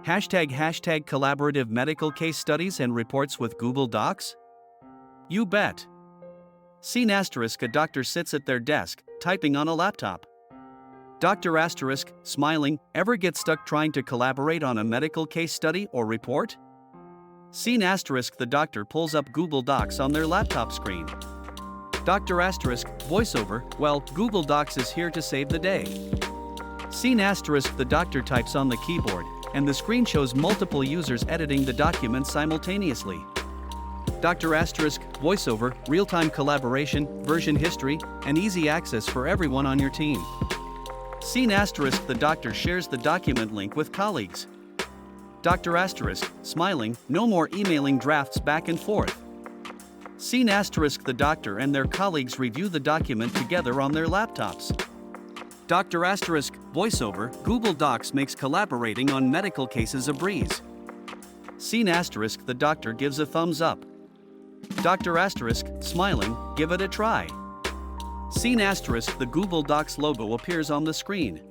Hashtag collaborative medical case studies and reports with Google Docs? You bet. Scene asterisk, a doctor sits at their desk, typing on a laptop. Dr. asterisk, smiling, ever get stuck trying to collaborate on a medical case study or report? Scene asterisk, the doctor pulls up Google Docs on their laptop screen. Dr. asterisk, voiceover, well, Google Docs is here to save the day. Scene asterisk, the doctor types on the keyboard, and the screen shows multiple users editing the document simultaneously. Dr. asterisk, voiceover, real-time collaboration, version history, and easy access for everyone on your team. Scene asterisk, the doctor shares the document link with colleagues. Dr. asterisk, smiling, no more emailing drafts back and forth. Scene asterisk, the doctor and their colleagues review the document together on their laptops. Dr. asterisk, voiceover, Google Docs makes collaborating on medical cases a breeze. Scene asterisk, the doctor gives a thumbs up. Dr. asterisk, smiling, give it a try. Scene asterisk, the Google Docs logo appears on the screen.